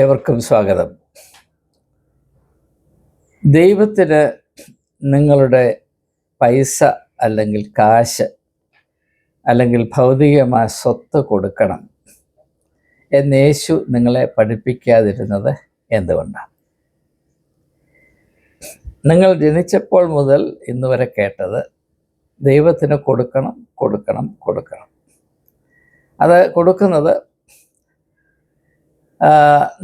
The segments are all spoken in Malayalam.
ഏവർക്കും സ്വാഗതം. ദൈവത്തിന് നിങ്ങളുടെ പൈസ അല്ലെങ്കിൽ കാശ് അല്ലെങ്കിൽ ഭൗതികമായ സ്വത്ത് കൊടുക്കണം എന്ന് യേശു നിങ്ങളെ പഠിപ്പിക്കാതിരുന്നത് എന്തുകൊണ്ടാണ്? നിങ്ങൾ ജനിച്ചപ്പോൾ മുതൽ ഇന്ന് വരെ കേട്ടത് ദൈവത്തിന് കൊടുക്കണം കൊടുക്കണം കൊടുക്കണം. അത് കൊടുക്കുന്നത്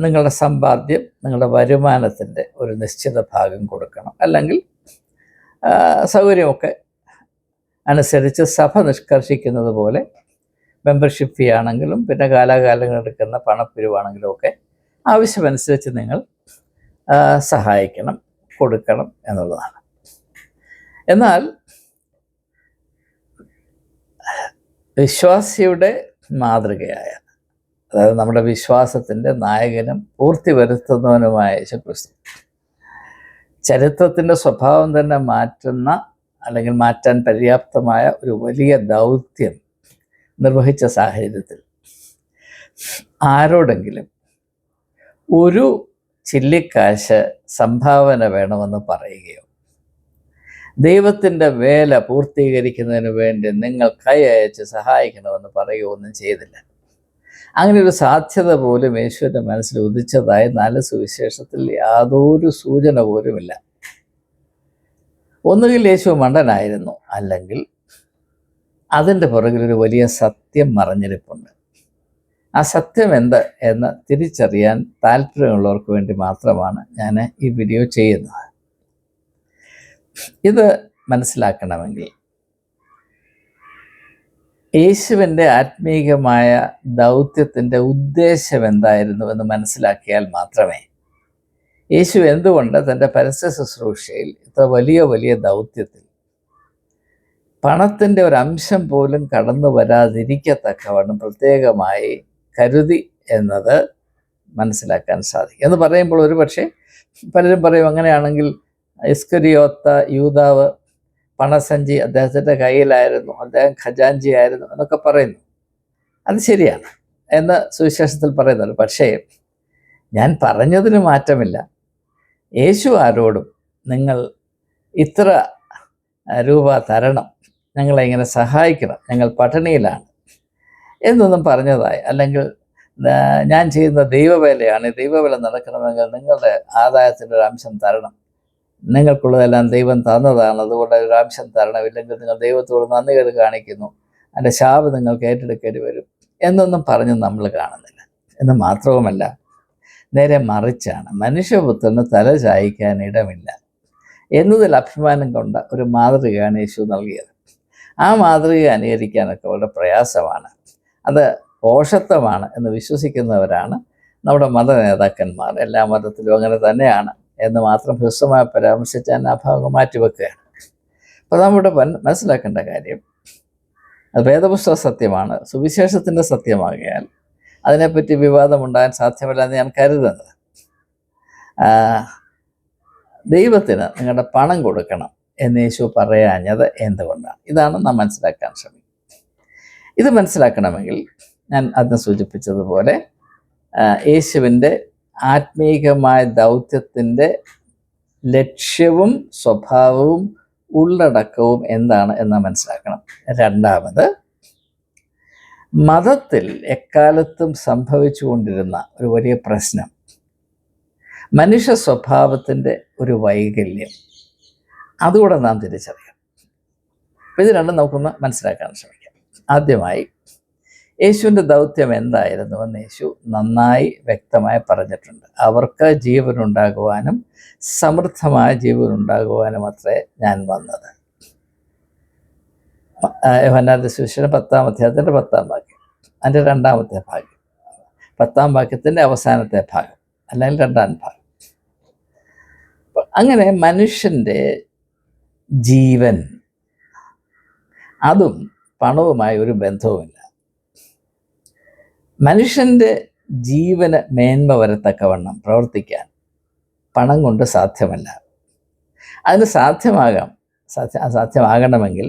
നിങ്ങളുടെ സമ്പാദ്യം, നിങ്ങളുടെ വരുമാനത്തിൻ്റെ ഒരു നിശ്ചിത ഭാഗം കൊടുക്കണം. അല്ലെങ്കിൽ സൗകര്യമൊക്കെ അനുസരിച്ച് സഭ നിഷ്കർഷിക്കുന്നത് പോലെ മെമ്പർഷിപ്പ് ഫീ ആണെങ്കിലും പിന്നെ കാലാകാലങ്ങൾ എടുക്കുന്ന പണപ്പിരിവാണെങ്കിലും ഒക്കെ ആവശ്യമനുസരിച്ച് നിങ്ങൾ സഹായിക്കണം, കൊടുക്കണം എന്നുള്ളതാണ്. എന്നാൽ വിശ്വാസിയുടെ മാതൃകയായ, അതായത് നമ്മുടെ വിശ്വാസത്തിൻ്റെ നായകനും പൂർത്തി വരുത്തുന്നവനുമായ യേശുക്രിസ്തു ചരിത്രത്തിൻ്റെ സ്വഭാവം തന്നെ മാറ്റുന്ന അല്ലെങ്കിൽ മാറ്റാൻ പര്യാപ്തമായ ഒരു വലിയ ദൗത്യം നിർവഹിച്ച സാഹചര്യത്തിൽ ആരോടെങ്കിലും ഒരു ചില്ലിക്കാശ് സംഭാവന വേണമെന്ന് പറയുകയോ ദൈവത്തിൻ്റെ വേല പൂർത്തീകരിക്കുന്നതിന് വേണ്ടി നിങ്ങൾ കൈ അയച്ച് സഹായിക്കണമെന്ന് പറയുകയോ ഒന്നും ചെയ്തില്ല. അങ്ങനെ ഒരു സാധ്യത പോലും യേശുവിൻ്റെ മനസ്സിൽ ഉദിച്ചതായി നല്ല സുവിശേഷത്തിൽ യാതൊരു സൂചന പോലുമില്ല. ഒന്നുകിൽ യേശു മണ്ടനായിരുന്നു, അല്ലെങ്കിൽ അതിൻ്റെ പുറകിലൊരു വലിയ സത്യം മറഞ്ഞിരിപ്പുണ്ട്. ആ സത്യം എന്ത് എന്ന് തിരിച്ചറിയാൻ താല്പര്യമുള്ളവർക്ക് വേണ്ടി മാത്രമാണ് ഞാൻ ഈ വീഡിയോ ചെയ്യുന്നത്. ഇത് മനസ്സിലാക്കണമെങ്കിൽ യേശുവിൻ്റെ ആത്മീകമായ ദൗത്യത്തിൻ്റെ ഉദ്ദേശം എന്തായിരുന്നു എന്ന് മനസ്സിലാക്കിയാൽ മാത്രമേ യേശു എന്തുകൊണ്ട് തൻ്റെ പരസ്യ ശുശ്രൂഷയിൽ ഇത്ര വലിയ വലിയ ദൗത്യത്തിൽ പണത്തിൻ്റെ ഒരംശം പോലും കടന്നു വരാതിരിക്കത്തക്കവണ്ണം പ്രത്യേകമായി കരുതി എന്നത് മനസ്സിലാക്കാൻ സാധിക്കും. എന്ന് പറയുമ്പോൾ ഒരു പക്ഷേ പലരും പറയും, അങ്ങനെയാണെങ്കിൽ ഇസ്കരിയോത്ത യൂദാവ് പണസഞ്ചി അദ്ദേഹത്തിൻ്റെ കയ്യിലായിരുന്നു, അദ്ദേഹം ഖജാൻജി ആയിരുന്നു എന്നൊക്കെ പറയുന്നു. അത് ശരിയാണ് എന്ന് സുവിശേഷത്തിൽ പറയുന്നുണ്ട്. പക്ഷേ ഞാൻ പറഞ്ഞതിന് മാറ്റമില്ല. യേശു ആരോടും നിങ്ങൾ ഇത്ര രൂപ തരണം, ഞങ്ങളെ ഇങ്ങനെ സഹായിക്കണം, ഞങ്ങൾ പട്ടിണിയിലാണ് എന്നൊന്നും പറഞ്ഞതായി, അല്ലെങ്കിൽ ഞാൻ ചെയ്യുന്ന ദൈവവേലയാണ്, ദൈവവേല നടക്കണമെങ്കിൽ നിങ്ങളുടെ ആദായത്തിൻ്റെ ഒരു അംശം തരണം, നിങ്ങൾക്കുള്ളതെല്ലാം ദൈവം തന്നതാണ്, അതുകൊണ്ട് ഒരു അംശം തരണം, ഇല്ലെങ്കിൽ നിങ്ങൾ ദൈവത്തോട് നന്ദികേട് കാണിക്കുന്നു, അതിൻ്റെ ശാപം നിങ്ങൾക്ക് ഏറ്റെടുക്കേണ്ടി വരും എന്നൊന്നും പറഞ്ഞ് നമ്മൾ കാണുന്നില്ല. എന്ന് മാത്രവുമല്ല, നേരെ മറിച്ചാണ് മനുഷ്യപുത്രന് തല ചായ്ക്കാൻ ഇടമില്ല എന്നതിൽ അഭിമാനം കൊണ്ട ഒരു മാതൃകയാണ് യേശു നൽകിയത്. ആ മാതൃക അനുകരിക്കാനൊക്കെ വളരെ പ്രയാസമാണ്, അത് പോഷത്വമാണ് എന്ന് വിശ്വസിക്കുന്നവരാണ് നമ്മുടെ മത നേതാക്കന്മാർ. എല്ലാ മതത്തിലും അങ്ങനെ തന്നെയാണ് എന്ന് മാത്രം ഹ്രസ്വമായി പരാമർശിച്ച് ഞാൻ ആ ഭാഗം മാറ്റിവെക്കുകയാണ്. അപ്പോൾ നമ്മുടെ മനസ്സിലാക്കേണ്ട കാര്യം, അത് വേദപുസ്തക സത്യമാണ്, സുവിശേഷത്തിൻ്റെ സത്യമാകിയാൽ അതിനെപ്പറ്റി വിവാദമുണ്ടാകാൻ സാധ്യമല്ല എന്ന് ഞാൻ കരുതുന്നത്. ദൈവത്തിന് നിങ്ങളുടെ പണം കൊടുക്കണം എന്ന് യേശു പറയാഞ്ഞത് എന്തുകൊണ്ടാണ്? ഇതാണ് നാം മനസ്സിലാക്കാൻ ശ്രമിക്കുന്നത്. ഇത് മനസ്സിലാക്കണമെങ്കിൽ ഞാൻ അതിനെ സൂചിപ്പിച്ചതുപോലെ യേശുവിൻ്റെ ആത്മീകമായ ദൗത്യത്തിൻ്റെ ലക്ഷ്യവും സ്വഭാവവും ഉള്ളടക്കവും എന്താണ് എന്ന് മനസ്സിലാക്കണം. രണ്ടാമത്, മതത്തിൽ എക്കാലത്തും സംഭവിച്ചുകൊണ്ടിരുന്ന ഒരു വലിയ പ്രശ്നം മനുഷ്യ സ്വഭാവത്തിൻ്റെ ഒരു വൈകല്യം, അതുകൂടെ നാം തിരിച്ചറിയാം. അപ്പോൾ ഇത് രണ്ടും നമുക്കൊന്ന് മനസ്സിലാക്കാൻ ശ്രമിക്കാം. ആദ്യമായി, യേശുവിൻ്റെ ദൗത്യം എന്തായിരുന്നുവെന്ന് യേശു നന്നായി വ്യക്തമായി പറഞ്ഞിട്ടുണ്ട്. അവർക്ക് ജീവനുണ്ടാകുവാനും സമൃദ്ധമായ ജീവനുണ്ടാകുവാനും അത്രേ ഞാൻ വന്നത്. യോഹന്നാന്റെ സുവിശേഷം 10-ാം അധ്യായത്തിൻ്റെ 10-ാം വാക്യം, അതിൻ്റെ 2-ാമത്തെ ഭാഗം, 10-ാം വാക്യത്തിൻ്റെ അവസാനത്തെ ഭാഗം, അല്ലെങ്കിൽ 2-ാം ഭാഗം. അങ്ങനെ മനുഷ്യൻ്റെ ജീവൻ, അതും പണവുമായി ഒരു ബന്ധവുമില്ല. മനുഷ്യൻ്റെ ജീവന് മേന്മ വരത്തക്കവണ്ണം പ്രവർത്തിക്കാൻ പണം കൊണ്ട് സാധ്യമല്ല. അതിന് സാധ്യമാകണമെങ്കിൽ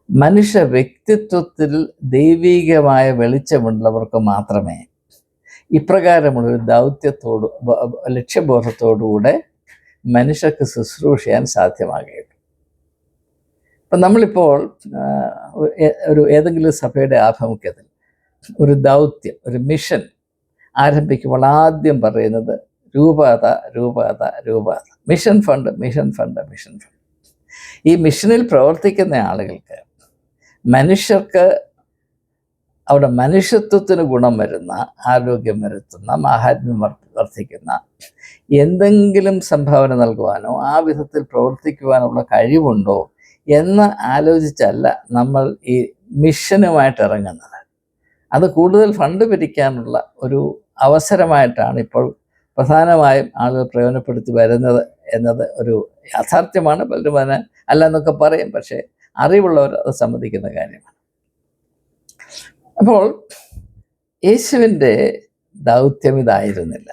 മനുഷ്യ വ്യക്തിത്വത്തിൽ ദൈവീകമായ വെളിച്ചമുള്ളവർക്ക് മാത്രമേ ഇപ്രകാരമുള്ളൊരു ദൗത്യത്തോട് ലക്ഷ്യബോധത്തോടുകൂടെ മനുഷ്യർക്ക് ശുശ്രൂഷ ചെയ്യാൻ സാധ്യമാകുകയുള്ളൂ. അപ്പം നമ്മളിപ്പോൾ ഒരു ഏതെങ്കിലും സഭയുടെ ആഭിമുഖ്യത്തിൽ ഒരു ദൗത്യം, ഒരു മിഷൻ ആരംഭിക്കുമ്പോൾ ആദ്യം പറയുന്നത് രൂപത, രൂപത, രൂപത, mission fund, mission fund, mission fund. ഈ മിഷനിൽ പ്രവർത്തിക്കുന്ന ആളുകൾക്ക്, മനുഷ്യർക്ക് അവിടെ മനുഷ്യത്വത്തിന് ഗുണം വരുന്ന, ആരോഗ്യം വരുത്തുന്ന, മാഹാത്മ്യം വർദ്ധിക്കുന്ന എന്തെങ്കിലും സംഭാവന നൽകുവാനോ ആ വിധത്തിൽ പ്രവർത്തിക്കുവാനുള്ള കഴിവുണ്ടോ എന്ന് ആലോചിച്ചല്ല നമ്മൾ ഈ മിഷനുമായിട്ട് ഇറങ്ങുന്നത്. അത് കൂടുതൽ ഫണ്ട് പിരിക്കാനുള്ള ഒരു അവസരമായിട്ടാണ് ഇപ്പോൾ പ്രധാനമായും ആളുകൾ പ്രയോജനപ്പെടുത്തി വരുന്നത് എന്നത് ഒരു യാഥാർത്ഥ്യമാണ്. പലരും അതിനെ അല്ല എന്നൊക്കെ പറയും, പക്ഷേ അറിവുള്ളവർ അത് സമ്മതിക്കുന്ന കാര്യമാണ്. അപ്പോൾ യേശുവിൻ്റെ ദൗത്യം ഇതായിരുന്നില്ല.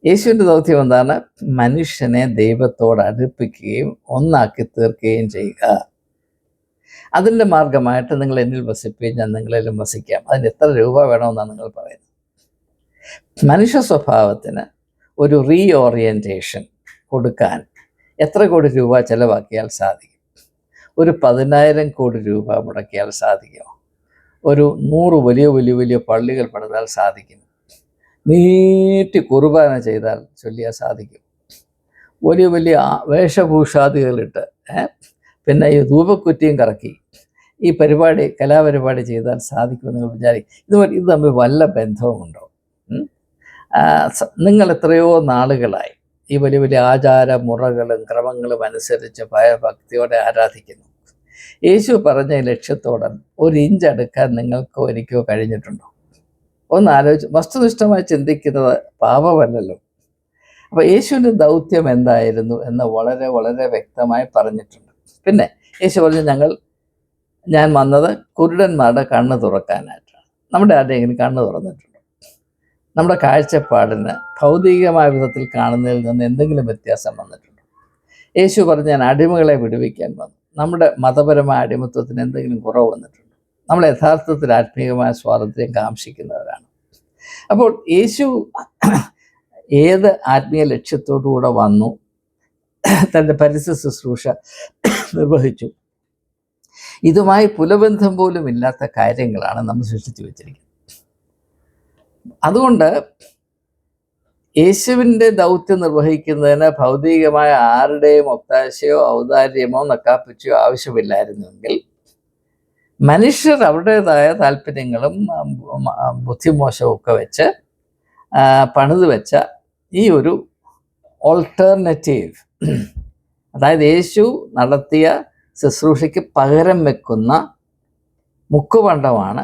യേശുവിൻ്റെ ദൗത്യം എന്താണ്? മനുഷ്യനെ ദൈവത്തോട് അടുപ്പിക്കുകയും ഒന്നാക്കി തീർക്കുകയും ചെയ്യുക. അതിൻ്റെ മാർഗമായിട്ട് നിങ്ങൾ എന്നിൽ വസിക്കുകയും ഞാൻ നിങ്ങളിലും വസിക്കാം. അതിന് എത്ര രൂപ വേണമെന്നാണ് നിങ്ങൾ പറയുന്നത്? മനുഷ്യ സ്വഭാവത്തിന് ഒരു റീഓറിയൻറ്റേഷൻ കൊടുക്കാൻ എത്ര കോടി രൂപ ചിലവാക്കിയാൽ സാധിക്കും? ഒരു 10,000 കോടി രൂപ മുടക്കിയാൽ സാധിക്കുമോ? ഒരു 100 വലിയ വലിയ വലിയ പള്ളികൾ പണിതാൽ സാധിക്കും? നീട്ടി കുർബാന ചെയ്താൽ ചൊല്ലിയാൽ സാധിക്കും? വലിയ വലിയ വേഷഭൂഷാദികളിട്ട് പിന്നെ ഈ ധൂപക്കുറ്റിയും കറക്കി ഈ പരിപാടി, കലാപരിപാടി ചെയ്താൽ സാധിക്കുമെന്ന് നിങ്ങൾ വിചാരിക്കും? ഇത് തമ്മിൽ വല്ല ബന്ധവുമുണ്ടോ? നിങ്ങൾ എത്രയോ നാളുകളായി ഈ വലിയ വലിയ ആചാരമുറകളും ക്രമങ്ങളും അനുസരിച്ച് ഭയഭക്തിയോടെ ആരാധിക്കുന്നു. യേശു പറഞ്ഞ ലക്ഷ്യത്തോടെ 1 ഇഞ്ച് അടുക്കാൻ നിങ്ങൾക്കോ എനിക്കോ കഴിഞ്ഞിട്ടുണ്ടോ? ഒന്ന് ആലോചിച്ച് വസ്തുനിഷ്ഠമായി ചിന്തിക്കുന്നത് പാപമല്ലല്ലോ. അപ്പോൾ യേശുവിൻ്റെ ദൗത്യം എന്തായിരുന്നു എന്ന് വളരെ വളരെ വ്യക്തമായി പറഞ്ഞിട്ടുണ്ട്. പിന്നെ യേശു പറഞ്ഞു, ഞാൻ വന്നത് കുരുടന്മാരുടെ കണ്ണ് തുറക്കാനായിട്ടാണ്. നമ്മുടെ ആരുടെയെങ്കിലും കണ്ണ് തുറന്നിട്ടുണ്ടോ? നമ്മുടെ കാഴ്ചപ്പാടിന് ഭൗതികമായ വിധത്തിൽ കാണുന്നതിൽ നിന്ന് എന്തെങ്കിലും വ്യത്യാസം വന്നിട്ടുണ്ടോ? യേശു പറഞ്ഞ് ഞാൻ അടിമകളെ വിടുവിക്കാൻ വന്നു. നമ്മുടെ മതപരമായ അടിമത്വത്തിന് എന്തെങ്കിലും കുറവ് വന്നിട്ടുണ്ടോ? നമ്മൾ യഥാർത്ഥത്തിൽ ആത്മീയമായ സ്വാതന്ത്ര്യം കാംക്ഷിക്കുന്നവരാണ്. അപ്പോൾ യേശു ഏത് ആത്മീയ ലക്ഷ്യത്തോടുകൂടെ വന്നു, തൻ്റെ പരിസ്ഥിതി ശുശ്രൂഷ നിർവഹിച്ചു, ഇതുമായി പുലബന്ധം പോലും ഇല്ലാത്ത കാര്യങ്ങളാണ് നമ്മൾ സൃഷ്ടിച്ചു വെച്ചിരിക്കുന്നത്. അതുകൊണ്ട് യേശുവിൻ്റെ ദൗത്യം നിർവഹിക്കുന്നതിന് ഭൗതികമായ ആരുടെയും ഒത്താശയോ ഔദാര്യമോ നക്കാപ്പിച്ചയോ ആവശ്യമില്ലായിരുന്നെങ്കിൽ മനുഷ്യർ അവരുടേതായ താല്പര്യങ്ങളും ബുദ്ധിമോശവും ഒക്കെ വെച്ച് പണിത് വെച്ച ഈ ഒരു ഓൾട്ടർനേറ്റീവ്, അതായത് യേശു നടത്തിയ ശുശ്രൂഷയ്ക്ക് പകരം വെക്കുന്ന മുക്കുപണ്ടമാണ്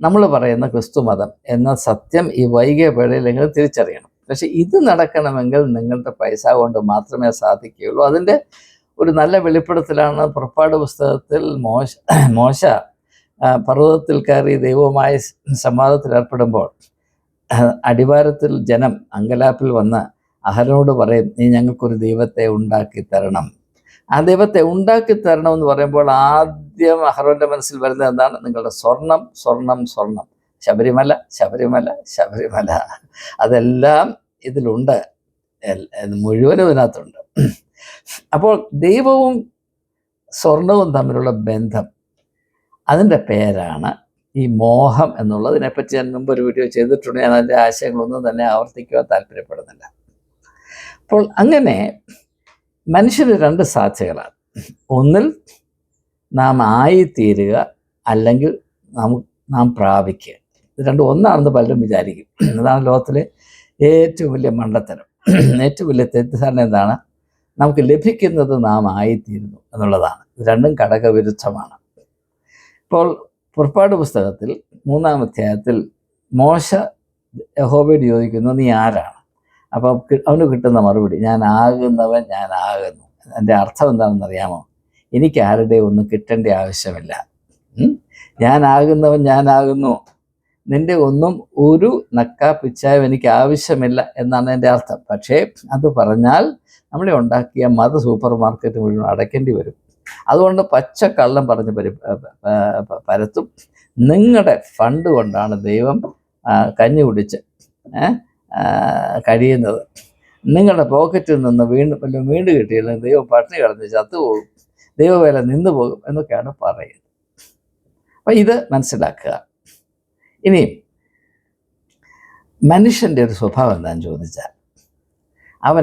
നമ്മൾ പറയുന്ന ക്രിസ്തുമതം എന്ന സത്യം ഈ വൈകിയ വേളയിൽ നിങ്ങൾ തിരിച്ചറിയണം. പക്ഷെ ഇത് നടക്കണമെങ്കിൽ നിങ്ങളുടെ പൈസ കൊണ്ട് മാത്രമേ സാധിക്കുകയുള്ളൂ. അതിൻ്റെ ഒരു നല്ല വെളിപ്പെടുത്തലാണ് പുറപ്പാട് പുസ്തകത്തിൽ മോശ പർവ്വതത്തിൽ കയറി ദൈവവുമായി സംവാദത്തിൽ ഏർപ്പെടുമ്പോൾ അടിവാരത്തിൽ ജനം അങ്കലാപ്പിൽ വന്ന് അഹരോനോട് പറയും, നീ ഞങ്ങൾക്കൊരു ദൈവത്തെ ഉണ്ടാക്കി തരണം. ആ ദൈവത്തെ ഉണ്ടാക്കി തരണം എന്ന് പറയുമ്പോൾ ആദ്യം അഹരോൻ്റെ മനസ്സിൽ വരുന്നത് എന്താണ്? നിങ്ങളുടെ സ്വർണം, സ്വർണം, സ്വർണം, ശബരിമല, ശബരിമല, ശബരിമല, അതെല്ലാം ഇതിലുണ്ട്, മുഴുവനും ഇതിനകത്തുണ്ട്. അപ്പോൾ ദൈവവും സ്വർണവും തമ്മിലുള്ള ബന്ധം, അതിൻ്റെ പേരാണ് ഈ മോഹം എന്നുള്ളത്. ഇതിനെപ്പറ്റി ഞാൻ മുമ്പ് ഒരു വീഡിയോ ചെയ്തിട്ടുണ്ട്. ഞാൻ അതിൻ്റെ ആശയങ്ങളൊന്നും തന്നെ ആവർത്തിക്കുവാൻ താല്പര്യപ്പെടുന്നില്ല. അപ്പോൾ അങ്ങനെ മനുഷ്യന് 2 സാധ്യതകളാണ്. ഒന്നിൽ നാം ആയിത്തീരുക, അല്ലെങ്കിൽ നാം പ്രാപിക്കുക. ഇത് രണ്ടും ഒന്നാണെന്ന് പലരും വിചാരിക്കും. അതാണ് ലോകത്തിലെ ഏറ്റവും വലിയ മണ്ടത്തരം, ഏറ്റവും വലിയ തെറ്റിദ്ധാരണ. എന്താണ്? നമുക്ക് ലഭിക്കുന്നത് നാം ആയിത്തീരുന്നു എന്നുള്ളതാണ്. ഇത് രണ്ടും ഘടകവിരുദ്ധമാണ്. ഇപ്പോൾ പുറപ്പാട് പുസ്തകത്തിൽ 3-ാം അധ്യായത്തിൽ മോശ യഹോവയോട് ചോദിക്കുന്നു, നീ ആരാണ്? അപ്പോൾ അവന് കിട്ടുന്ന മറുപടി, ഞാൻ ആകുന്നവൻ ഞാൻ ആകുന്നു. എൻ്റെ അർത്ഥം എന്താണെന്ന് അറിയാമോ? എനിക്ക് ആരുടെ ഒന്നും കിട്ടേണ്ട ആവശ്യമില്ല. ഞാനാകുന്നവൻ ഞാനാകുന്നു, നിൻ്റെ ഒന്നും ഒരു നക്കാപ്പിച്ചായും എനിക്ക് ആവശ്യമില്ല എന്നാണ് എൻ്റെ അർത്ഥം. പക്ഷേ അത് പറഞ്ഞാൽ നമ്മളെ ഉണ്ടാക്കിയ സൂപ്പർ മാർക്കറ്റ് മുഴുവൻ അടയ്ക്കേണ്ടി വരും. അതുകൊണ്ട് പച്ചക്കള്ളം പറഞ്ഞ് പരത്തും. നിങ്ങളുടെ ഫണ്ട് കൊണ്ടാണ് ദൈവം കഞ്ഞി കുടിച്ച് കഴിയുന്നത്, നിങ്ങളുടെ പോക്കറ്റിൽ നിന്ന് വീണ്ടും കിട്ടിയില്ലെങ്കിൽ ദൈവം പട്ടിണി കിടന്ന് ചത്തുപോകും, ദൈവവേല നിന്നു പോകും എന്നൊക്കെയാണ് പറയുന്നത്. അപ്പം ഇത് മനസ്സിലാക്കുക. ഇനിയും മനുഷ്യൻ്റെ ഒരു സ്വഭാവം എന്താണെന്ന് ചോദിച്ചാൽ,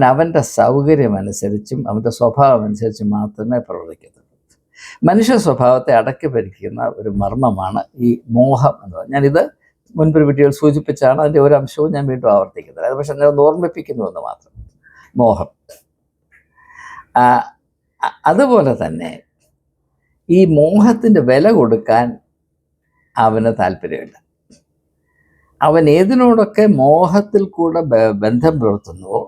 അവൻ്റെ സൗകര്യമനുസരിച്ചും അവൻ്റെ സ്വഭാവം അനുസരിച്ചും മാത്രമേ പ്രവർത്തിക്കത്തുള്ളൂ. മനുഷ്യ സ്വഭാവത്തെ അടക്കി ഭരിക്കുന്ന ഒരു മർമ്മമാണ് ഈ മോഹം എന്ന് പറയുന്നത്. ഞാനിത് മുൻപൊരു വീഡിയോയിൽ സൂചിപ്പിച്ചാണ്, അതിൻ്റെ ഒരു അംശവും ഞാൻ വീണ്ടും ആവർത്തിക്കുന്നത്. അത് പക്ഷെ ഞാൻ ഓർമ്മിപ്പിക്കുന്നുവെന്ന് മാത്രം. മോഹം. അതുപോലെ തന്നെ ഈ മോഹത്തിൻ്റെ വില കൊടുക്കാൻ അവന് താല്പര്യമില്ല. അവൻ ഏതിനോടൊക്കെ മോഹത്തിൽ കൂടെ ബന്ധം പുലർത്തുന്നുവോ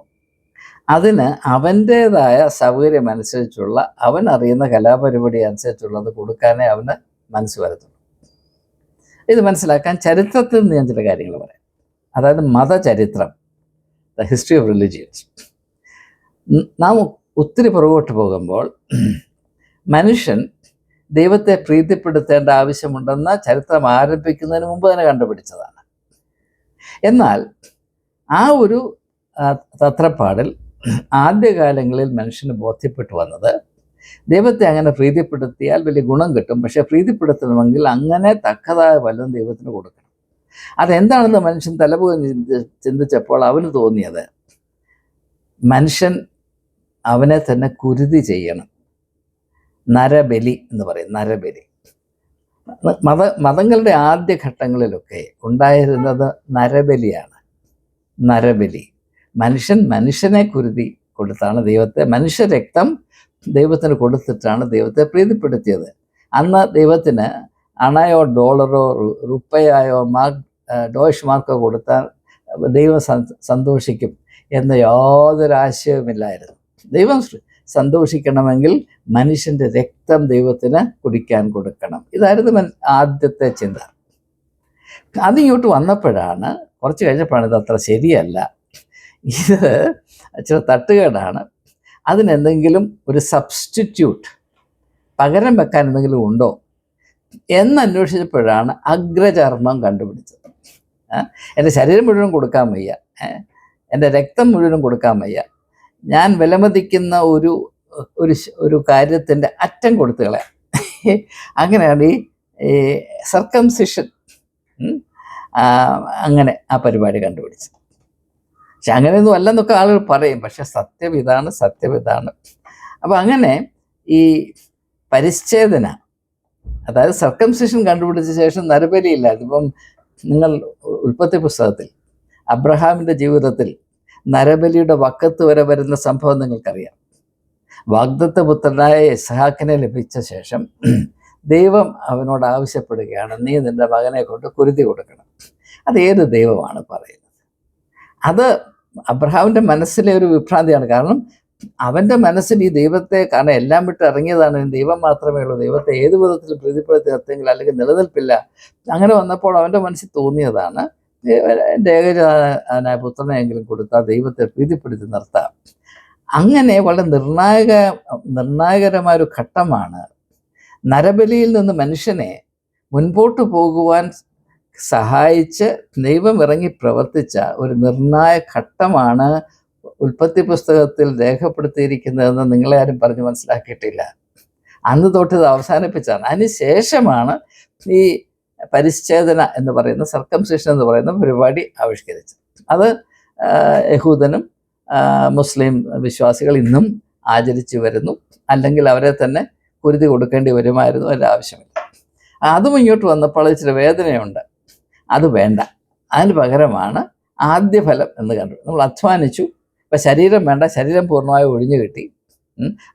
അതിന് അവൻ്റേതായ സൗകര്യമനുസരിച്ചുള്ള, അവൻ അറിയുന്ന കലാപരിപാടി അനുസരിച്ചുള്ളത് കൊടുക്കാനേ അവന് മനസ്സ് വരത്തുള്ളൂ. ഇത് മനസ്സിലാക്കാൻ ചരിത്രത്തിൽ നിന്ന് ഞാൻ ചില കാര്യങ്ങൾ പറയാം. അതായത് മതചരിത്രം, ദ ഹിസ്റ്ററി ഓഫ് റിലിജിയൻസ്. നാം ഒത്തിരി പുറകോട്ട് പോകുമ്പോൾ മനുഷ്യൻ ദൈവത്തെ പ്രീതിപ്പെടുത്തേണ്ട ആവശ്യമുണ്ടെന്ന ചരിത്രം ആരംഭിക്കുന്നതിന് മുമ്പ് തന്നെ കണ്ടുപിടിച്ചതാണ്. എന്നാൽ ആ ഒരു തത്രപ്പാടിൽ ആദ്യകാലങ്ങളിൽ മനുഷ്യന് ബോധ്യപ്പെട്ടു വന്നത്, ദൈവത്തെ അങ്ങനെ പ്രീതിപ്പെടുത്തിയാൽ വലിയ ഗുണം കിട്ടും, പക്ഷെ പ്രീതിപ്പെടുത്തണമെങ്കിൽ അങ്ങനെ തക്കതായ വല്ലതും ദൈവത്തിന് കൊടുക്കണം. അതെന്താണെന്ന് മനുഷ്യൻ തലപോയി ചിന്തിച്ചപ്പോൾ അവന് തോന്നിയത്, മനുഷ്യൻ അവനെ തന്നെ കുരുതി ചെയ്യണം. നരബലി എന്ന് പറയും, നരബലി. മതങ്ങളുടെ ആദ്യ ഘട്ടങ്ങളിലൊക്കെ ഉണ്ടായിരുന്നത് നരബലിയാണ്. നരബലി, മനുഷ്യനെ കുരുതി കൊടുത്താണ് ദൈവത്തെ, മനുഷ്യരക്തം ദൈവത്തിന് കൊടുത്തിട്ടാണ് ദൈവത്തെ പ്രീതിപ്പെടുത്തിയത്. അന്ന് ദൈവത്തിന് അണയോ ഡോളറോ റുപ്പയായോ ഡോഷ് മാർക്കോ കൊടുത്താൽ ദൈവം സന്തോഷിക്കും എന്ന് യാതൊരു ആശയവുമില്ലായിരുന്നു. ദൈവം സന്തോഷിക്കണമെങ്കിൽ മനുഷ്യൻ്റെ രക്തം ദൈവത്തിന് കുടിക്കാൻ കൊടുക്കണം. ഇതായിരുന്നു ആദ്യത്തെ ചിന്ത. അതിങ്ങോട്ട് വന്നപ്പോഴാണ്, കുറച്ച് കഴിഞ്ഞപ്പോഴാണ് ഇത് അത്ര ശരിയല്ല, ഇത് ചില തട്ടുകേടാണ്, അതിനെന്തെങ്കിലും ഒരു സബ്സ്റ്റിറ്റ്യൂട്ട്, പകരം വെക്കാൻ എന്തെങ്കിലും ഉണ്ടോ എന്നന്വേഷിച്ചപ്പോഴാണ് അഗ്രചർമ്മം കണ്ടുപിടിച്ചത്. എൻ്റെ ശരീരം മുഴുവൻ കൊടുക്കാൻ വയ്യ, എൻ്റെ രക്തം മുഴുവൻ കൊടുക്കാൻ വയ്യ, ഞാൻ വിലമതിക്കുന്ന ഒരു കാര്യത്തിൻ്റെ അറ്റം കൊടുത്തു കളയാം. അങ്ങനെയാണ് ഈ സർക്കംസിഷൻ, അങ്ങനെ ആ പരിപാടി കണ്ടുപിടിച്ചത്. പക്ഷെ അങ്ങനെയൊന്നും അല്ലെന്നൊക്കെ ആളുകൾ പറയും, പക്ഷെ സത്യം ഇതാണ്. അപ്പം അങ്ങനെ ഈ പരിച്ഛേദന, അതായത് സർക്കംസിഷൻ കണ്ടുപിടിച്ച ശേഷം നരബലിയില്ല. ഇപ്പം നിങ്ങൾ ഉൽപ്പത്തി പുസ്തകത്തിൽ അബ്രഹാമിൻ്റെ ജീവിതത്തിൽ നരബലിയുടെ വക്കത്ത് വരെ വരുന്ന സംഭവം നിങ്ങൾക്കറിയാം. വാഗ്ദത്ത പുത്രനായ ഇസ്ഹാക്കിനെ ലഭിച്ച ശേഷം ദൈവം അവനോട് ആവശ്യപ്പെടുകയാണ്, നീ നിൻ്റെ മകനെ കൊണ്ട് കുരുതി കൊടുക്കണം. അത് ഏത് ദൈവമാണ് പറയുന്നത്? അത് അബ്രഹാമിൻ്റെ മനസ്സിലെ ഒരു വിഭ്രാന്തിയാണ്. കാരണം അവൻ്റെ മനസ്സിൽ ഈ ദൈവത്തെ, കാരണം എല്ലാം വിട്ട് ഇറങ്ങിയതാണ്, ദൈവം മാത്രമേ ഉള്ളൂ, ദൈവത്തെ ഏത് വിധത്തിലും പ്രീതിപ്പെടുത്തി നിർത്തിയെങ്കിൽ അല്ലെങ്കിൽ നിലനിൽപ്പില്ല. അങ്ങനെ വന്നപ്പോൾ അവൻ്റെ മനസ്സിൽ തോന്നിയതാണ്, എൻ്റെ ഏകജാതനായ പുത്രനെയെങ്കിലും കൊടുത്താൽ ദൈവത്തെ പ്രീതിപ്പെടുത്തി നിർത്താം. അങ്ങനെ വളരെ നിർണായകരമായൊരു ഘട്ടമാണ് നരബലിയിൽ നിന്ന് മനുഷ്യനെ മുൻപോട്ട് പോകുവാൻ സഹായിച്ച് ദൈവം ഇറങ്ങി പ്രവർത്തിച്ച ഒരു നിർണായക ഘട്ടമാണ് ഉൽപ്പത്തി പുസ്തകത്തിൽ രേഖപ്പെടുത്തിയിരിക്കുന്നതെന്ന് നിങ്ങളെ ആരും പറഞ്ഞ് മനസ്സിലാക്കിയിട്ടില്ല. അന്ന് തൊട്ട് ഇത് അവസാനിപ്പിച്ചാണ്. അതിനുശേഷമാണ് ഈ പരിച്ഛേദന എന്ന് പറയുന്ന, സർക്കംസിഷൻ എന്ന് പറയുന്ന പരിപാടി ആവിഷ്കരിച്ചത്. അത് യഹൂദനും മുസ്ലിം വിശ്വാസികൾ ഇന്നും ആചരിച്ചു വരുന്നു. അല്ലെങ്കിൽ അവരെ തന്നെ കുരുതി കൊടുക്കേണ്ടി വരുമായിരുന്നു, അതിൻ്റെ ആവശ്യമില്ല. അതും ഇങ്ങോട്ട് വന്നപ്പോൾ ഇച്ചിരി വേദനയുണ്ട്, അത് വേണ്ട. അതിന് പകരമാണ് ആദ്യ ഫലം എന്ന് കണ്ടു. നമ്മൾ അധ്വാനിച്ചു, ഇപ്പം ശരീരം വേണ്ട, ശരീരം പൂർണ്ണമായി ഒഴിഞ്ഞു കിട്ടി.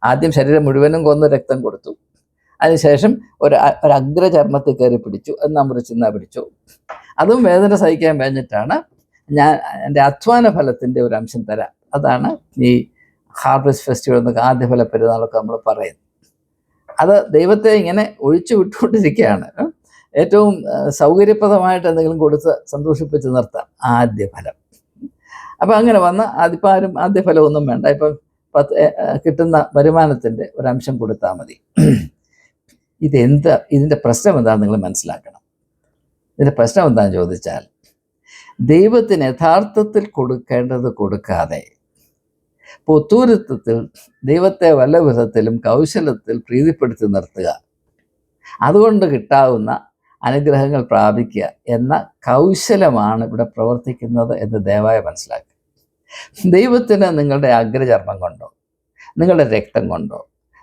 ആദ്യം ശരീരം മുഴുവനും കൊന്ന് രക്തം കൊടുത്തു, അതിനുശേഷം ഒരു അഗ്രചർമ്മത്തിൽ കയറി പിടിച്ചു, എന്നാ മുറിച്ചിന്നാ പിടിച്ചു. അതും വേദന സഹിക്കാൻ കഴിഞ്ഞിട്ടാണ് ഞാൻ എൻ്റെ അധ്വാന ഫലത്തിൻ്റെ ഒരു അംശം തരാം. അതാണ് ഈ ഹാർവെസ്റ്റ് ഫെസ്റ്റിവൽ എന്നൊക്കെ ആദ്യഫല പെരുന്നാളൊക്കെ നമ്മൾ പറയുന്നത്. അത് ദൈവത്തെ ഇങ്ങനെ ഒഴിച്ചു വിട്ടുകൊണ്ടിരിക്കുകയാണ്. ഏറ്റവും സൗകര്യപ്രദമായിട്ട് എന്തെങ്കിലും കൊടുത്ത് സന്തോഷിപ്പിച്ച് നിർത്താം ആദ്യ ഫലം. അപ്പം അങ്ങനെ വന്ന് അതിപ്പോൾ ആരും ആദ്യ ഫലമൊന്നും വേണ്ട, ഇപ്പം കിട്ടുന്ന വരുമാനത്തിൻ്റെ ഒരംശം കൊടുത്താൽ മതി. ഇതിൻ്റെ പ്രശ്നം എന്താണെന്ന് നിങ്ങൾ മനസ്സിലാക്കണം. ഇതിൻ്റെ പ്രശ്നം എന്താണെന്ന് ചോദിച്ചാൽ, ദൈവത്തിന് യഥാർത്ഥത്തിൽ കൊടുക്കേണ്ടത് കൊടുക്കാതെ പൊത്തൂരത്വത്തിൽ ദൈവത്തെ വല്ല വിധത്തിലും കൗശലത്തിൽ പ്രീതിപ്പെടുത്തി നിർത്തുക, അതുകൊണ്ട് കിട്ടാവുന്ന അനുഗ്രഹങ്ങൾ പ്രാപിക്കുക എന്ന കൗശലമാണ് ഇവിടെ പ്രവർത്തിക്കുന്നത് എന്ന് ദയവായി മനസ്സിലാക്കുക. ദൈവത്തിന് നിങ്ങളുടെ അഗ്രചർമ്മം കൊണ്ടോ, നിങ്ങളുടെ രക്തം കൊണ്ടോ,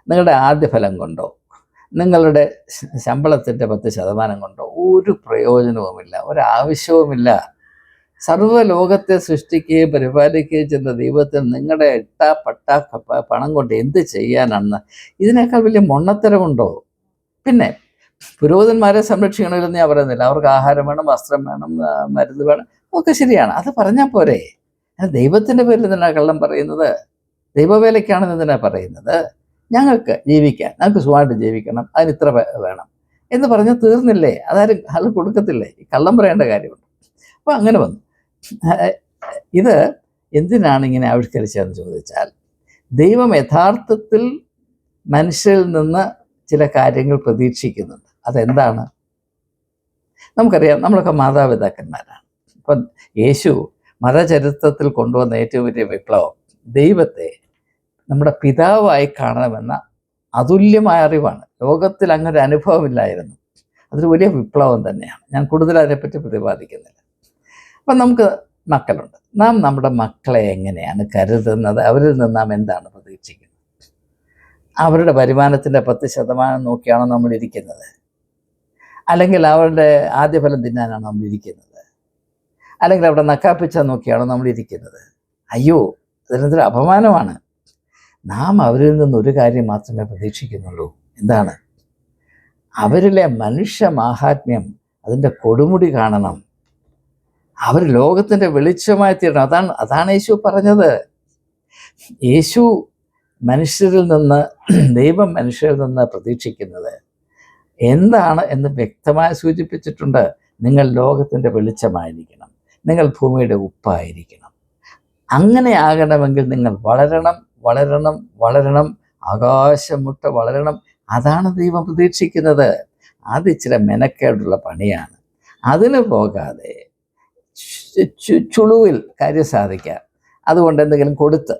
നിങ്ങളുടെ ആദ്യഫലം കൊണ്ടോ, നിങ്ങളുടെ ശമ്പളത്തിൻ്റെ 10% കൊണ്ടോ ഒരു പ്രയോജനവുമില്ല, ഒരാവശ്യവുമില്ല. സർവ്വലോകത്തെ സൃഷ്ടിക്കുകയും പരിപാലിക്കുകയും ചെയ്യുന്ന ദൈവത്തിന് നിങ്ങളുടെ പട്ട പണം കൊണ്ട് എന്ത് ചെയ്യാനാണെന്ന് ഇതിനേക്കാൾ വലിയ മൊണ്ണത്തരമുണ്ടോ? പിന്നെ പുരോഹിതന്മാരെ സംരക്ഷിക്കണമെന്ന് ഞാൻ പറയുന്നില്ല. അവർക്ക് ആഹാരം വേണം, വസ്ത്രം വേണം, മരുന്ന് വേണം, ഒക്കെ ശരിയാണ്. അത് പറഞ്ഞാൽ പോരെ? ദൈവത്തിൻ്റെ പേരിൽ എന്തിനാണ് കള്ളം പറയുന്നത്? ദൈവവേലയ്ക്കാണെന്ന് എന്തിനാണ് പറയുന്നത്? ഞങ്ങൾക്ക് ജീവിക്കാൻ, ഞങ്ങൾക്ക് സുഖമായിട്ട് ജീവിക്കണം, അതിന് ഇത്ര വേണം എന്ന് പറഞ്ഞാൽ തീർന്നില്ലേ? അതാരും അത് കൊടുക്കത്തില്ലേ? കള്ളം പറയേണ്ട കാര്യമുണ്ട്. അപ്പോൾ അങ്ങനെ വന്നു. ഇത് എന്തിനാണ് ഇങ്ങനെ ആവിഷ്കരിച്ചതെന്ന് ചോദിച്ചാൽ, ദൈവം യഥാർത്ഥത്തിൽ മനുഷ്യരിൽ നിന്ന് ചില കാര്യങ്ങൾ പ്രതീക്ഷിക്കുന്നുണ്ട്. അതെന്താണ്? നമുക്കറിയാം, നമ്മളൊക്കെ മാതാപിതാക്കന്മാരാണ്. ഇപ്പം യേശു മതചരിത്രത്തിൽ കൊണ്ടുവന്ന ഏറ്റവും വലിയ വിപ്ലവം ദൈവത്തെ നമ്മുടെ പിതാവായി കാണണമെന്ന അതുല്യമായ അറിവാണ്. ലോകത്തിൽ അങ്ങനെ ഒരു അനുഭവമില്ലായിരുന്നു. അതൊരു വലിയ വിപ്ലവം തന്നെയാണ്. ഞാൻ കൂടുതൽ അതിനെപ്പറ്റി പ്രതിപാദിക്കുന്നില്ല. അപ്പം നമുക്ക് മക്കളുണ്ട്. നാം നമ്മുടെ മക്കളെ എങ്ങനെയാണ് കരുതുന്നത്? അവരിൽ നിന്ന് നാം എന്താണ് പ്രതീക്ഷിക്കുന്നത്? അവരുടെ വരുമാനത്തിൻ്റെ 10% നോക്കിയാണോ നമ്മൾ ഇരിക്കുന്നത്? അല്ലെങ്കിൽ അവരുടെ ആദ്യഫലം തിന്നാനാണോ നമ്മൾ ഇരിക്കുന്നത്? അല്ലെങ്കിൽ അവിടെ നക്കാപ്പിച്ച നോക്കിയാണോ നമ്മൾ ഇരിക്കുന്നത്? അയ്യോ, അതിനൊരു അപമാനമാണ്. നാം അവരിൽ നിന്നൊരു കാര്യം മാത്രമേ പ്രതീക്ഷിക്കുന്നുള്ളൂ. എന്താണ്? അവരിലെ മനുഷ്യ മാഹാത്മ്യം, അതിൻ്റെ കൊടുമുടി കാണണം. അവർ ലോകത്തിൻ്റെ വെളിച്ചമായി തീരണം. അതാണ് യേശു പറഞ്ഞത്. യേശു മനുഷ്യരിൽ നിന്ന്, ദൈവം മനുഷ്യരിൽ നിന്ന് പ്രതീക്ഷിക്കുന്നത് എന്താണ് എന്ന് വ്യക്തമായി സൂചിപ്പിച്ചിട്ടുണ്ട്. നിങ്ങൾ ലോകത്തിൻ്റെ വെളിച്ചമായിരിക്കണം, നിങ്ങൾ ഭൂമിയുടെ ഉപ്പായിരിക്കണം. അങ്ങനെ ആകണമെങ്കിൽ നിങ്ങൾ വളരണം, വളരണം, വളരണം, ആകാശം മുട്ട വളരണം. അതാണ് ദൈവം പ്രതീക്ഷിക്കുന്നത്. അത് ഇച്ചിരി മെനക്കേടുള്ള പണിയാണ്. അതിന് പോകാതെ ചുളുവിൽ കാര്യം സാധിക്കാം. അതുകൊണ്ട് എന്തെങ്കിലും കൊടുത്ത്,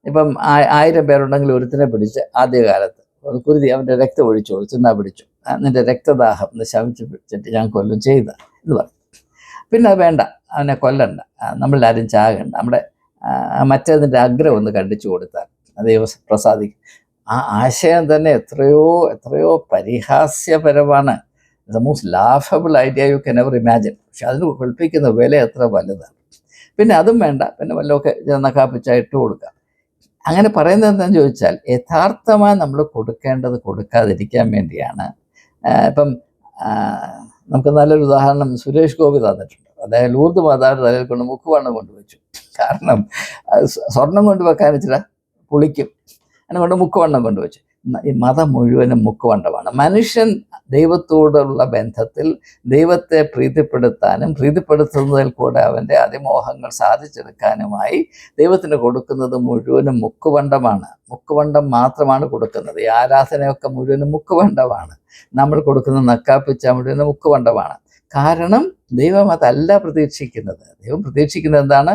ഇപ്പം 1000 പേരുണ്ടെങ്കിൽ ഒരുത്തിനെ പിടിച്ച് ആദ്യകാലത്ത് ഒരു കുരുതി അവൻ്റെ രക്തം ഒഴിച്ചു കൊടുത്തു, എന്നാ പിടിച്ചു, നിൻ്റെ രക്തദാഹം എന്ന് ശമിച്ച് പിടിച്ചിട്ട് ഞാൻ കൊല്ലും ചെയ്ത എന്ന് പറഞ്ഞു. പിന്നെ അത് വേണ്ട, അവനെ കൊല്ലണ്ട, നമ്മളാരും ചാകണ്ട, നമ്മുടെ മറ്റേതിൻ്റെ ആഗ്രഹം ഒന്ന് കണ്ടിച്ചു കൊടുത്താൽ ദൈവം പ്രസാദിക്കും. ആ ആശയം തന്നെ എത്രയോ എത്രയോ പരിഹാസ്യപരമാണ്. The most laughable idea you can ever imagine. പക്ഷെ അതിന് കൽപ്പിക്കുന്ന വില എത്ര വലുതാണ്. പിന്നെ അതും വേണ്ട, പിന്നെ വല്ലതൊക്കെ നക്കാപ്പിച്ച ഇട്ട് കൊടുക്കുക. അങ്ങനെ പറയുന്നത് എന്താണെന്ന് ചോദിച്ചാൽ, യഥാർത്ഥമായി നമ്മൾ കൊടുക്കേണ്ടത് കൊടുക്കാതിരിക്കാൻ വേണ്ടിയാണ്. ഇപ്പം നമുക്ക് നല്ലൊരു ഉദാഹരണം സുരേഷ് ഗോപി തന്നിട്ടുണ്ട്. അതായത് ലൂർദ് മാതാവിൻ്റെ തലയിൽ കൊണ്ട് മുക്കുവണ്ണം കൊണ്ടുവച്ചു. കാരണം സ്വർണം കൊണ്ടുവെക്കാൻ ഇച്ചിരി പുളിക്കും, അതുകൊണ്ട് മുക്കുവണ്ണം കൊണ്ടുവച്ചു. ഈ മതം മുഴുവനും മുക്കുവണ്ടമാണ്. മനുഷ്യൻ ദൈവത്തോടുള്ള ബന്ധത്തിൽ ദൈവത്തെ പ്രീതിപ്പെടുത്താനും പ്രീതിപ്പെടുത്തുന്നതിൽ കൂടെ അവൻ്റെ അതിമോഹങ്ങൾ സാധിച്ചെടുക്കാനുമായി ദൈവത്തിന് കൊടുക്കുന്നത് മുഴുവനും മുക്കുവണ്ടമാണ്. മുക്കുവണ്ടം മാത്രമാണ് കൊടുക്കുന്നത്. ഈ ആരാധനയൊക്കെ മുഴുവനും മുക്കുവണ്ടമാണ്. നമ്മൾ കൊടുക്കുന്ന നക്കാപ്പിച്ച മുഴുവനും മുക്കുവണ്ടമാണ്. കാരണം ദൈവം അതല്ല പ്രതീക്ഷിക്കുന്നത്. ദൈവം പ്രതീക്ഷിക്കുന്നത് എന്താണ്?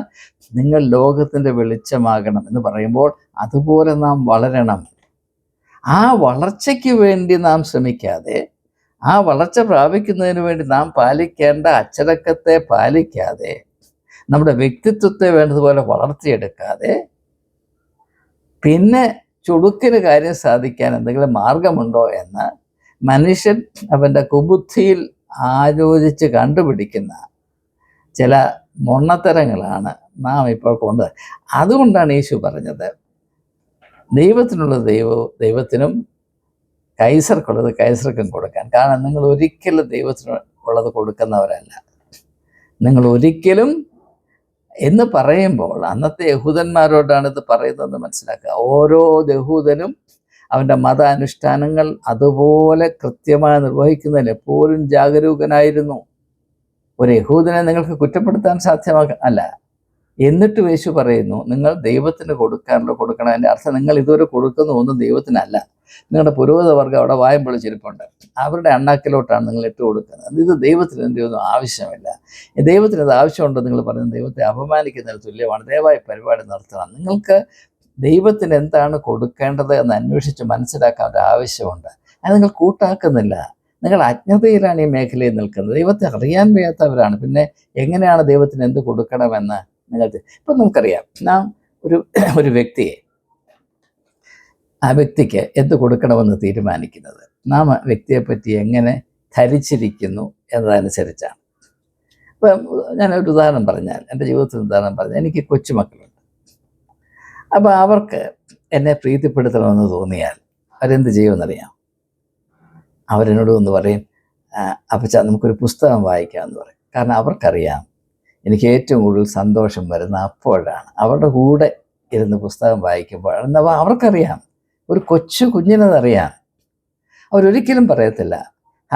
നിങ്ങൾ ലോകത്തിൻ്റെ വെളിച്ചമാകണം എന്ന് പറയുമ്പോൾ അതുപോലെ നാം വളരണം. ആ വളർച്ചയ്ക്ക് വേണ്ടി നാം ശ്രമിക്കാതെ, ആ വളർച്ച പ്രാപിക്കുന്നതിന് വേണ്ടി നാം പാലിക്കേണ്ട അച്ചടക്കത്തെ പാലിക്കാതെ, നമ്മുടെ വ്യക്തിത്വത്തെ വേണ്ടതുപോലെ വളർത്തിയെടുക്കാതെ, പിന്നെ ചുടുക്കിന് കാര്യം സാധിക്കാൻ എന്തെങ്കിലും മാർഗമുണ്ടോ എന്ന് മനുഷ്യൻ അവൻ്റെ കുബുദ്ധിയിൽ ആലോചിച്ച് കണ്ടുപിടിക്കുന്ന ചില മൊണ്ണത്തരങ്ങളാണ് നാം ഇപ്പോൾ കൊണ്ടത്. അതുകൊണ്ടാണ് യേശു പറഞ്ഞത്, ദൈവത്തിനുള്ളത് ദൈവത്തിനും കൈസർക്കുള്ളത് കൈസർക്കും കൊടുക്കാൻ. കാരണം നിങ്ങൾ ഒരിക്കലും ദൈവത്തിന് ഉള്ളത് കൊടുക്കുന്നവരല്ല. നിങ്ങൾ ഒരിക്കലും എന്ന് പറയുമ്പോൾ അന്നത്തെ യഹൂദന്മാരോടാണ് ഇത് പറയുന്നതെന്ന് മനസ്സിലാക്കുക. ഓരോ യഹൂദനും അവൻ്റെ മതാനുഷ്ഠാനങ്ങൾ അതുപോലെ കൃത്യമായി നിർവഹിക്കുന്നതിൽ എപ്പോഴും ജാഗരൂകനായിരുന്നു. ഒരു യഹൂദനെ നിങ്ങൾക്ക് കുറ്റപ്പെടുത്താൻ അല്ല. എന്നിട്ടും യേശു പറയുന്നു, നിങ്ങൾ ദൈവത്തിന് കൊടുക്കാനുള്ള കൊടുക്കണം. അതിൻ്റെ അർത്ഥം നിങ്ങൾ ഇതുവരെ കൊടുക്കുന്ന ഒന്നും ദൈവത്തിനല്ല. നിങ്ങളുടെ പുരോഹിത വർഗ്ഗം അവിടെ വായം പൊളിച്ചിരിപ്പുണ്ട്, അവരുടെ അണ്ണാക്കിലോട്ടാണ് നിങ്ങൾ ഇട്ട് കൊടുക്കുന്നത്. ഇത് ദൈവത്തിന് എൻ്റെ ഒന്നും ആവശ്യമില്ല. ദൈവത്തിന് ഇത് ആവശ്യമുണ്ടോ നിങ്ങൾ പറയുന്നത് ദൈവത്തെ അപമാനിക്കുന്നതിന് തുല്യമാണ്. ദയവായി പരിപാടി നിർത്തണം. നിങ്ങൾക്ക് ദൈവത്തിന് എന്താണ് കൊടുക്കേണ്ടത് എന്ന് അന്വേഷിച്ച് മനസ്സിലാക്കാൻ ഒരു ആവശ്യമുണ്ട്. അത് നിങ്ങൾ കൂട്ടാക്കുന്നില്ല. നിങ്ങൾ അജ്ഞതയിലാണ് ഈ മേഖലയിൽ നിൽക്കുന്നത്. ദൈവത്തെ അറിയാൻ വയ്യാത്തവരാണ്. പിന്നെ എങ്ങനെയാണ് ദൈവത്തിന് എന്ത് കൊടുക്കണമെന്ന് നിങ്ങൾക്ക് ഇപ്പം നമുക്കറിയാം. നാം ഒരു വ്യക്തിയെ, ആ വ്യക്തിക്ക് എന്ത് കൊടുക്കണമെന്ന് തീരുമാനിക്കുന്നത് നാം ആ വ്യക്തിയെപ്പറ്റി എങ്ങനെ ധരിച്ചിരിക്കുന്നു എന്നതനുസരിച്ചാണ്. ഇപ്പം ഞാനൊരു ഉദാഹരണം പറഞ്ഞാൽ, എൻ്റെ ജീവിതത്തിൽ ഉദാഹരണം പറഞ്ഞാൽ, എനിക്ക് കൊച്ചുമക്കളുണ്ട്. അപ്പോൾ അവർക്ക് എന്നെ പ്രീതിപ്പെടുത്തണമെന്ന് തോന്നിയാൽ അവരെന്ത് ചെയ്യുമെന്നറിയാം? അവരെന്നോട് ഒന്ന് പറയും, അപ്പച്ച നമുക്കൊരു പുസ്തകം വായിക്കാമെന്ന് പറയും. കാരണം അവർക്കറിയാം എനിക്ക് ഏറ്റവും കൂടുതൽ സന്തോഷം വരുന്ന അപ്പോഴാണ്, അവരുടെ കൂടെ ഇരുന്ന് പുസ്തകം വായിക്കുമ്പോഴാണ്. അവർക്കറിയാം, ഒരു കുഞ്ഞിനതറിയാം. അവരൊരിക്കലും പറയത്തില്ല,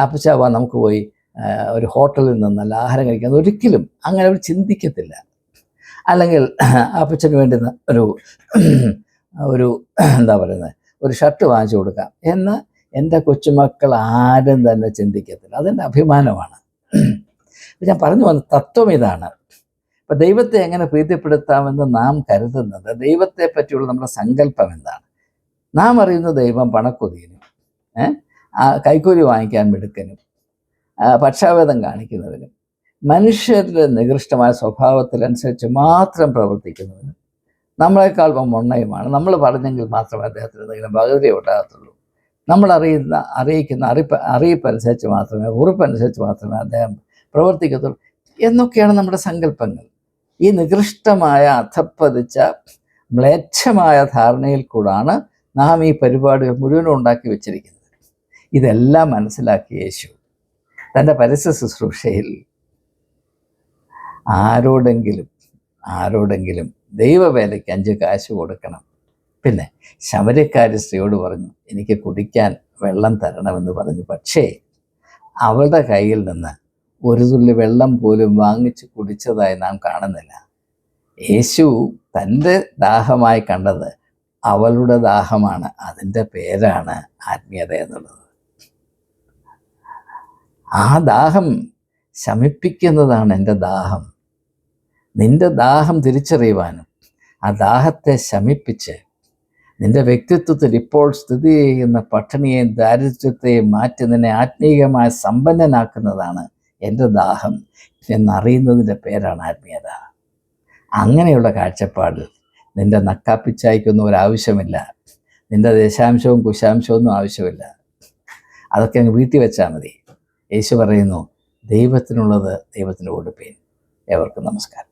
അപ്പച്ച വാ നമുക്ക് പോയി ഒരു ഹോട്ടലിൽ നിന്ന് നല്ല ആഹാരം കഴിക്കാൻ. ഒരിക്കലും അങ്ങനെ അവർ ചിന്തിക്കത്തില്ല. അല്ലെങ്കിൽ അപ്പച്ചന് വേണ്ടി ഒരു എന്താ പറയുന്നത്, ഒരു ഷർട്ട് വാങ്ങിച്ചു കൊടുക്കാം എന്ന് എൻ്റെ കൊച്ചുമക്കൾ ആരും തന്നെ ചിന്തിക്കത്തില്ല. അതെൻ്റെ അഭിമാനമാണ്. ഞാൻ പറഞ്ഞു വന്ന തത്വം ഇതാണ്. ഇപ്പം ദൈവത്തെ എങ്ങനെ പ്രീതിപ്പെടുത്താമെന്ന് നാം കരുതുന്നത്, ദൈവത്തെ പറ്റിയുള്ള നമ്മുടെ സങ്കല്പം എന്താണ്? നാം അറിയുന്ന ദൈവം പണക്കൊതിയനും കൈക്കൂലി വാങ്ങിക്കാൻ മിടുക്കനും പക്ഷാഭേദം കാണിക്കുന്നവനും മനുഷ്യരുടെ നികൃഷ്ടമായ സ്വഭാവത്തിനനുസരിച്ച് മാത്രം പ്രവർത്തിക്കുന്നവനും നമ്മളെക്കാൾ മൊണ്ണയുമാണ്. നമ്മൾ പറഞ്ഞെങ്കിൽ മാത്രമേ അദ്ദേഹത്തിന് എന്തെങ്കിലും പകുതി ഉണ്ടാകത്തുള്ളൂ. നമ്മൾ അറിയിക്കുന്ന അറിയിപ്പനുസരിച്ച് മാത്രമേ, ഉറപ്പനുസരിച്ച് മാത്രമേ അദ്ദേഹം പ്രവർത്തിക്കത്തുള്ളൂ എന്നൊക്കെയാണ് നമ്മുടെ സങ്കല്പങ്ങൾ. ഈ നികൃഷ്ടമായ അധപ്പതിച്ച മ്ലേച്ഛമായ ധാരണയിൽ കൂടാണ് നാം ഈ പരിപാടികൾ മുഴുവനും ഉണ്ടാക്കി വെച്ചിരിക്കുന്നത്. ഇതെല്ലാം മനസ്സിലാക്കിയ യേശു തൻ്റെ പരസ്യ ശുശ്രൂഷയിൽ ആരോടെങ്കിലും ദൈവവേലയ്ക്ക് 5 കാശ് കൊടുക്കണം. പിന്നെ ശമര്യക്കാരി സ്ത്രീയോട് പറഞ്ഞു, എനിക്ക് കുടിക്കാൻ വെള്ളം തരണമെന്ന് പറഞ്ഞു. പക്ഷേ അവളുടെ കയ്യിൽ നിന്ന് ഒരു തുള്ളി വെള്ളം പോലും വാങ്ങിച്ച് കുടിച്ചതായി നാം കാണുന്നില്ല. യേശു തൻ്റെ ദാഹമായി കണ്ടത് അവളുടെ ദാഹമാണ്. അതിൻ്റെ പേരാണ് ആത്മീയത എന്നുള്ളത്. ആ ദാഹം ശമിപ്പിക്കുന്നതാണ് എൻ്റെ ദാഹം. നിൻ്റെ ദാഹം തിരിച്ചറിയുവാനും ആ ദാഹത്തെ ശമിപ്പിച്ച് നിൻ്റെ വ്യക്തിത്വത്തിൽ ഇപ്പോൾ സ്ഥിതി ചെയ്യുന്ന പട്ടിണിയെയും ദാരിദ്ര്യത്തെയും മാറ്റി നിന്നെ ആത്മീയമായി സമ്പന്നനാക്കുന്നതാണ് എൻ്റെ ദാഹം എന്നറിയുന്നതിൻ്റെ പേരാണ് ആത്മീയത. അങ്ങനെയുള്ള കാഴ്ചപ്പാടിൽ നിൻ്റെ നക്കാപ്പിച്ചായ്ക്കൊന്നും ഒരാവശ്യമില്ല. നിൻ്റെ ദശാംശവും കുശാംശവും ഒന്നും ആവശ്യമില്ല. അതൊക്കെ അങ്ങ് വീട്ടിൽ വെച്ചാൽ മതി. യേശു പറയുന്നു, ദൈവത്തിനുള്ളത് ദൈവത്തിന് കൊടുപ്പീൻ. ഏവർക്കും നമസ്കാരം.